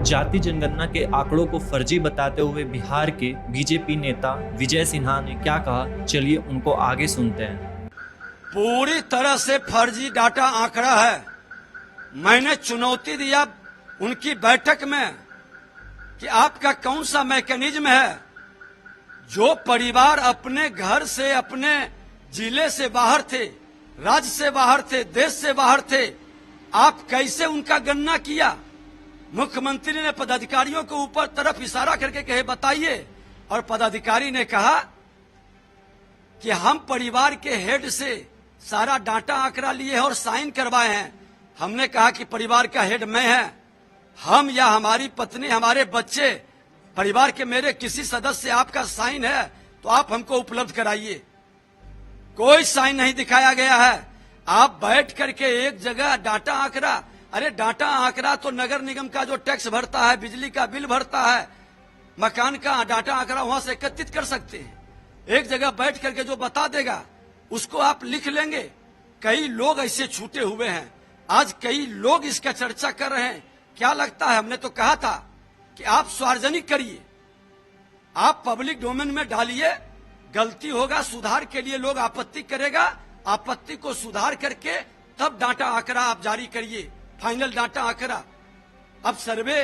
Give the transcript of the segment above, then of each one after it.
जाति जनगणना के आंकड़ों को फर्जी बताते हुए बिहार के बीजेपी नेता विजय सिन्हा ने क्या कहा, चलिए उनको आगे सुनते हैं। पूरी तरह से फर्जी डाटा आंकड़ा है। मैंने चुनौती दिया उनकी बैठक में कि आपका कौन सा मैकेनिज्म है जो परिवार अपने घर से, अपने जिले से बाहर थे, राज्य से बाहर थे, देश से बाहर थे, आप कैसे उनका गणना किया। मुख्यमंत्री ने पदाधिकारियों के ऊपर तरफ इशारा करके कहे बताइए, और पदाधिकारी ने कहा कि हम परिवार के हेड से सारा डाटा आंकड़ा लिए हैं और साइन करवाए हैं। हमने कहा कि परिवार का हेड मैं है, हम या हमारी पत्नी, हमारे बच्चे, परिवार के मेरे किसी सदस्य आपका साइन है तो आप हमको उपलब्ध कराइए। कोई साइन नहीं दिखाया गया है। आप बैठ करके एक जगह डाटा आंकड़ा, अरे डाटा आंकड़ा तो नगर निगम का जो टैक्स भरता है, बिजली का बिल भरता है, मकान का डाटा आंकड़ा वहां से एकत्रित कर सकते हैं। एक जगह बैठ करके जो बता देगा उसको आप लिख लेंगे। कई लोग ऐसे छूटे हुए हैं, आज कई लोग इसका चर्चा कर रहे हैं। क्या लगता है, हमने तो कहा था कि आप सार्वजनिक करिए, आप पब्लिक डोमेन में डालिए, गलती होगा सुधार के लिए लोग आपत्ति करेगा, आपत्ति को सुधार करके तब डाटा आंकड़ा आप जारी करिए, फाइनल डाटा आंकड़ा। अब सर्वे,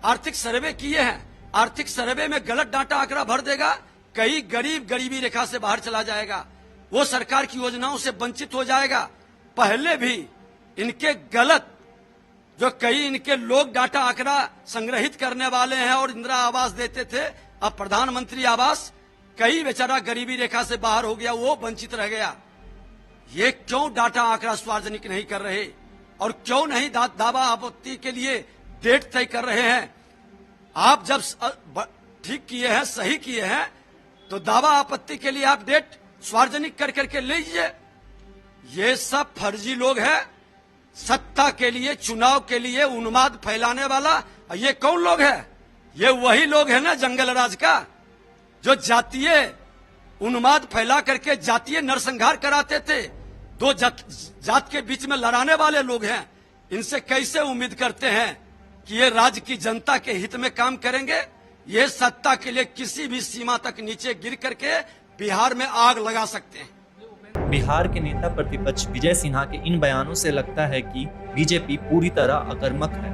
आर्थिक सर्वे किए हैं, आर्थिक सर्वे में गलत डाटा आंकड़ा भर देगा, कई गरीब गरीबी रेखा से बाहर चला जाएगा, वो सरकार की योजनाओं से वंचित हो जाएगा। पहले भी इनके गलत, जो कई इनके लोग डाटा आंकड़ा संग्रहित करने वाले हैं और इंदिरा आवास देते थे, अब प्रधानमंत्री आवास, कई बेचारा गरीबी रेखा से बाहर हो गया, वो वंचित रह गया। ये क्यों डाटा आंकड़ा सार्वजनिक नहीं कर रहे और क्यों नहीं दावा आपत्ति के लिए डेट तय कर रहे हैं। आप जब ठीक किए हैं, सही किए हैं, तो दावा आपत्ति के लिए आप डेट सार्वजनिक कर करके लीजिए। ये सब फर्जी लोग हैं, सत्ता के लिए, चुनाव के लिए उन्माद फैलाने वाला। ये कौन लोग हैं? ये वही लोग हैं ना जंगल राज का, जो जातीय उन्माद फैला करके जातीय नरसंहार कराते थे, दो जात के बीच में लड़ाने वाले लोग हैं। इनसे कैसे उम्मीद करते हैं कि ये राज्य की जनता के हित में काम करेंगे? ये सत्ता के लिए किसी भी सीमा तक नीचे गिर करके बिहार में आग लगा सकते हैं। बिहार के नेता प्रतिपक्ष विजय सिन्हा के इन बयानों से लगता है कि बीजेपी पूरी तरह आक्रामक है।